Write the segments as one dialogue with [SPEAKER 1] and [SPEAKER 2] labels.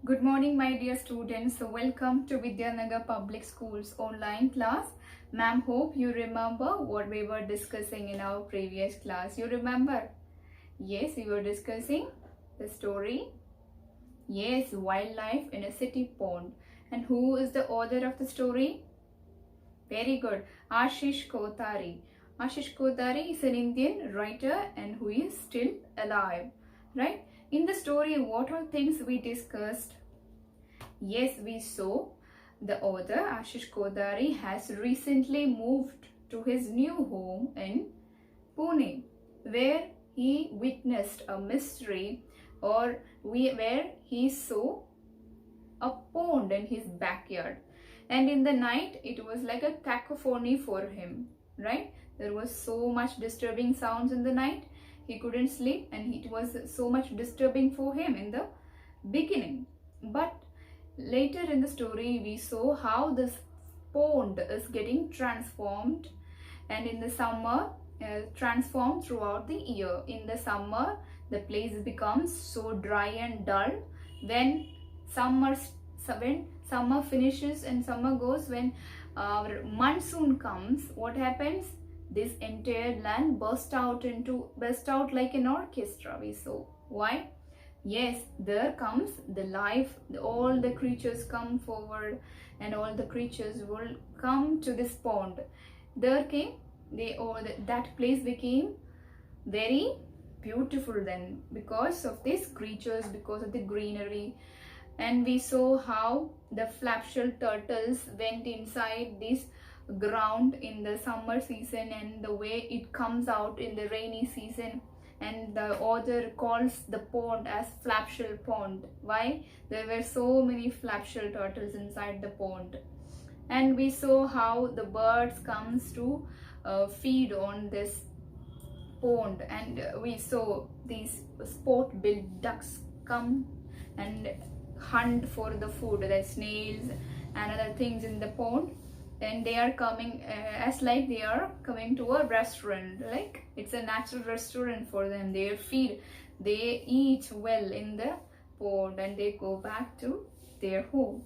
[SPEAKER 1] Good morning, my dear students. Welcome to Vidyanagar Public School's online class. Ma'am, hope you remember what we were discussing in our previous class. You remember? Yes, we were discussing the story. Yes, wildlife in a city pond. And who is the author of the story? Very good. Ashish Kothari. Ashish Kothari is an Indian writer and who is still alive. Right? In the story, what all things we discussed? Yes, we saw the author Ashish Kothari has recently moved to his new home in Pune, where he witnessed a mystery where he saw a pond in his backyard. And in the night, it was like a cacophony for him, right? There was so much disturbing sounds in the night. He couldn't sleep and it was so much disturbing for him in the beginning. But later in the story, we saw how this pond is getting transformed, and in the summer, transformed throughout the year. In the summer, the place becomes so dry and dull. When summer finishes and summer goes, when monsoon comes, what happens? This entire land burst out like an orchestra. We saw why. Yes, there comes the life. All the creatures come forward, and all the creatures will come to this pond. There came that place became very beautiful then because of these creatures, because of the greenery. And we saw how the flapshell turtles went inside this ground in the summer season and the way it comes out in the rainy season. And the author calls the pond as flapshell pond. Why? There were so many flapshell turtles inside the pond. And we saw how the birds comes to feed on this pond, and we saw these sport-billed ducks come and hunt for the food, the snails and other things in the pond. And they are coming as like they are coming to a restaurant, like it's a natural restaurant for them. They feed, they eat well in the pond, and they go back to their home.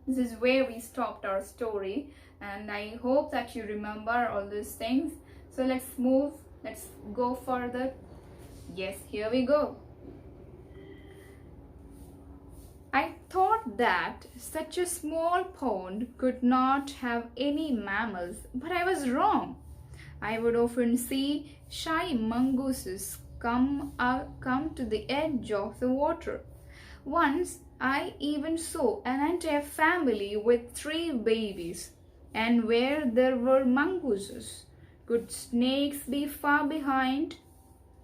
[SPEAKER 1] This is where we stopped our story, and I hope that you remember all these things. So let's go further. Yes, here we go. I thought that such a small pond could not have any mammals, but I was wrong. I would often see shy mongooses come to the edge of the water. Once I even saw an entire family with 3 babies. And where there were mongooses, could snakes be far behind?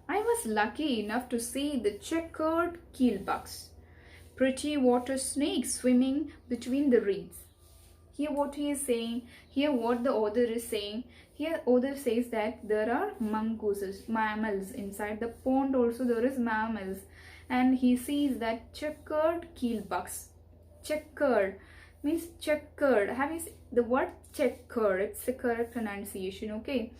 [SPEAKER 1] I was lucky enough to see the checkered keelbucks, pretty water snakes swimming between the reeds. Hear what he is saying. Hear what the author is saying. Here author says that there are mongooses, mammals inside the pond. Also there is mammals, and he sees that checkered keelbucks. Checkered means checkered. Have you seen the word checkered? It's the correct pronunciation. Okay,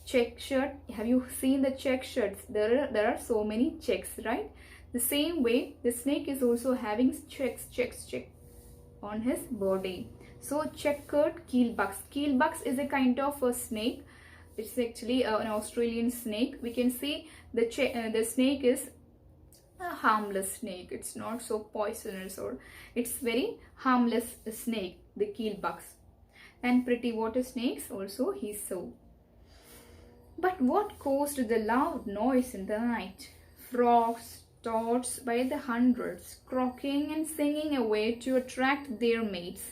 [SPEAKER 1] check shirt. Have you seen the check shirts? There are so many checks, right? The same way, the snake is also having checks on his body. So checkered keelbucks. Keelbucks is a kind of a snake. It's actually an Australian snake. We can see the snake is a harmless snake. It's not so poisonous, or it's very harmless snake, the keelbucks. And pretty water snakes also he saw. But what caused the loud noise in the night? Frogs, toads by the hundreds, croaking and singing away to attract their mates.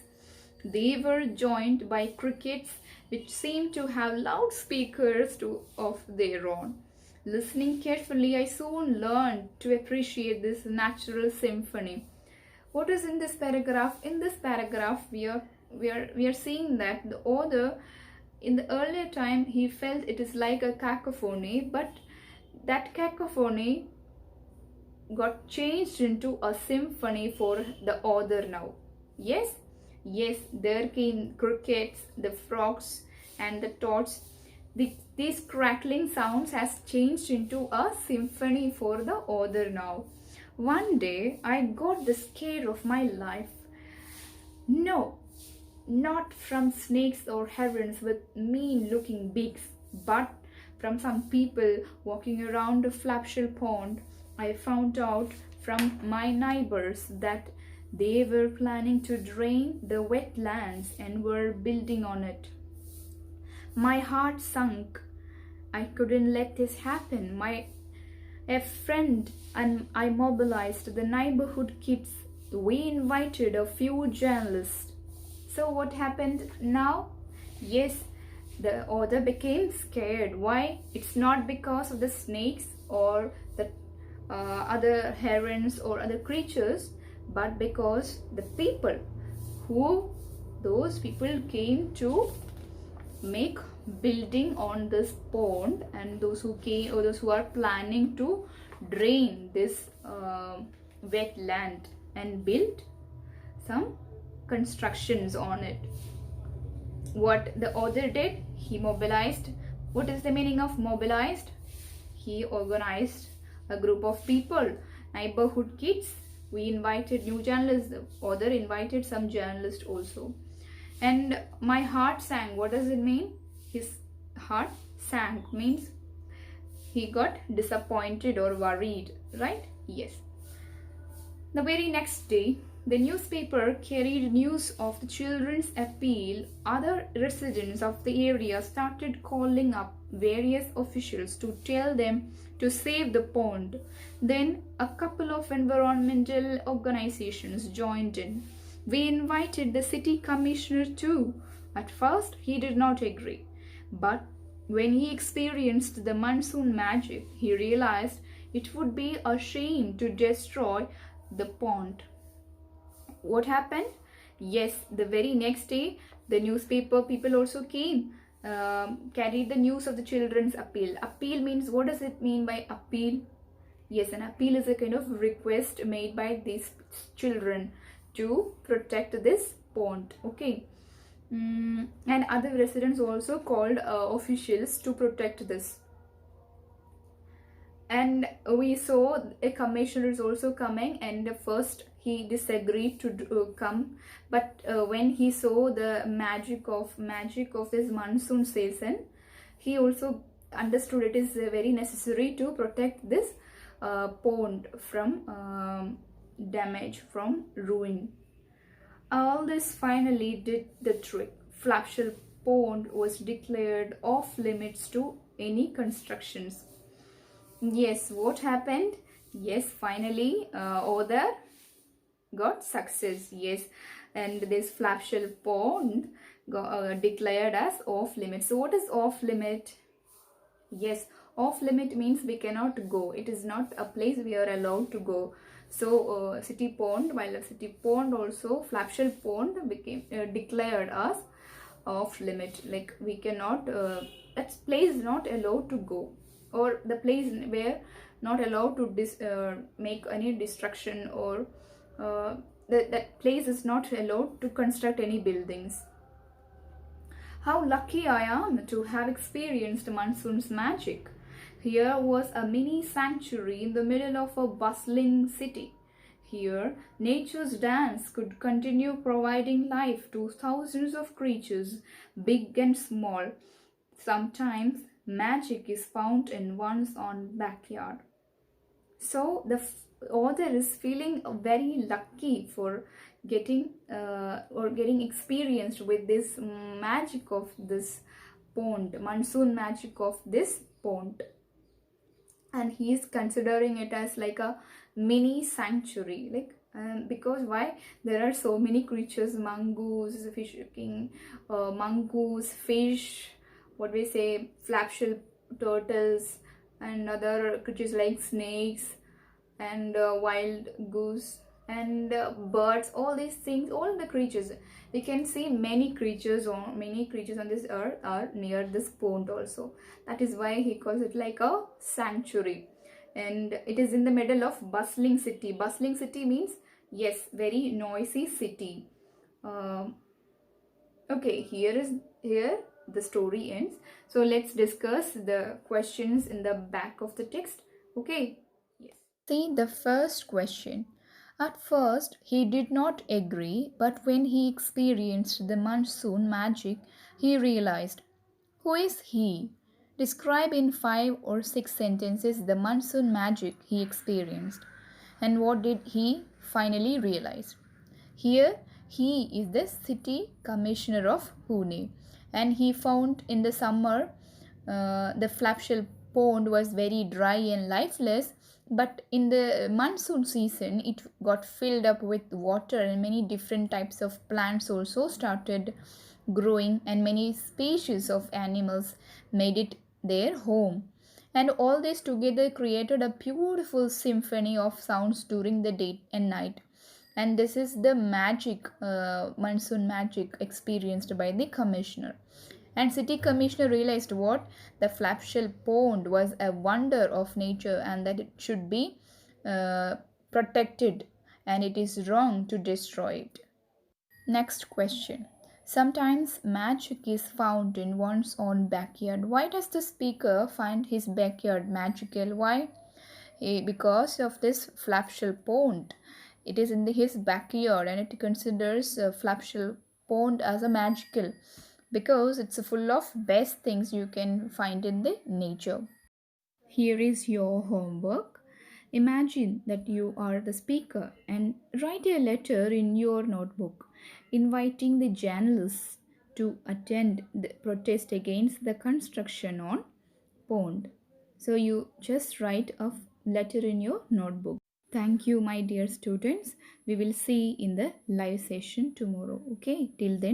[SPEAKER 1] They were joined by crickets, which seemed to have loudspeakers of their own. Listening carefully, I soon learned to appreciate this natural symphony. What is in this paragraph? In this paragraph, we are seeing that the author, in the earlier time, he felt it is like a cacophony, but that cacophony got changed into a symphony for the author now. Yes, there came crickets, the frogs and the toads. These crackling sounds has changed into a symphony for the author now. One day I got the scare of my life. No, not from snakes or herons with mean looking beaks, but from some people walking around a flapshell pond. I found out from my neighbors that they were planning to drain the wetlands and were building on it. My heart sunk. I couldn't let this happen. A friend and I mobilized the neighborhood kids. We invited a few journalists. So what happened now? Yes, the author became scared. Why? It's not because of the snakes or the other herons or other creatures, but because the people who those people came to make building on this pond, and those who came or those who are planning to drain this wetland and build some constructions on it. What the author did, he mobilized. What is the meaning of mobilized? He organized a group of people, neighborhood kids. We invited new journalists. The author invited some journalists also. And my heart sank. What does it mean? His heart sank means he got disappointed or worried, right? Yes. The very next day, the newspaper carried news of the children's appeal. Other residents of the area started calling up various officials to tell them to save the pond. Then a couple of environmental organizations joined in. We invited the city commissioner too. At first, he did not agree. But when he experienced the monsoon magic, he realized it would be a shame to destroy the pond. What happened? Yes, the very next day, the newspaper people also came, carried the news of the children's appeal. Appeal means, what does it mean by appeal? Yes, an appeal is a kind of request made by these children to protect this pond. Okay. And other residents also called officials to protect this. And we saw a commissioner is also coming, and first he disagreed to come, but when he saw the magic of this monsoon season, he also understood it is very necessary to protect this pond from damage, from ruin. All this finally did the trick. Flapshell Pond was declared off limits to any constructions. Yes, what happened? Yes, finally, author got success. Yes, and this Flapshell Pond got declared as off limit. So, what is off limit? Yes, off limit means we cannot go. It is not a place we are allowed to go. So, city pond, while a city pond also, Flapshell Pond became declared as off limit. Like we cannot, that place is not allowed to go, or the place where not allowed to make any destruction, or that place is not allowed to construct any buildings. How lucky I am to have experienced monsoon's magic. Here was a mini sanctuary in the middle of a bustling city. Here, nature's dance could continue providing life to thousands of creatures, big and small. Sometimes magic is found in one's own backyard. So the author is feeling very lucky for getting experienced with this magic of this pond, monsoon magic of this pond, and he is considering it as like a mini sanctuary, like because why, there are so many creatures, mongoose, fish king, mongoose, fish, what we say, flapshell turtles, and other creatures like snakes and wild goose and birds. All these things, all the creatures, we can see many creatures on this earth are near this pond also. That is why he calls it like a sanctuary, and it is in the middle of bustling city. Bustling city means, yes, very noisy city. Okay, here the story ends. So let's discuss the questions in the back of the text. Okay. Yes. See the first question. At first, he did not agree, but when he experienced the monsoon magic, he realized, who is he? Describe in 5 or 6 sentences the monsoon magic he experienced. And what did he finally realize? Here, he is the city commissioner of Pune, and he found in the summer the Flapshell pond was very dry and lifeless, but in the monsoon season it got filled up with water, and many different types of plants also started growing, and many species of animals made it their home. And all this together created a beautiful symphony of sounds during the day and night. And this is the magic, monsoon magic experienced by the commissioner. And city commissioner realized what? The Flapshell pond was a wonder of nature and that it should be uh, protected, and it is wrong to destroy it. Next question. Sometimes magic is found in one's own backyard. Why does the speaker find his backyard magical? Why? Because of this Flapshell pond. It is in his backyard, and it considers Flapshell pond as a magical because it's full of best things you can find in the nature. Here is your homework. Imagine that you are the speaker and write a letter in your notebook inviting the journalists to attend the protest against the construction on pond. So you just write a letter in your notebook. Thank you, my dear students. We will see in the live session tomorrow. Okay, till then.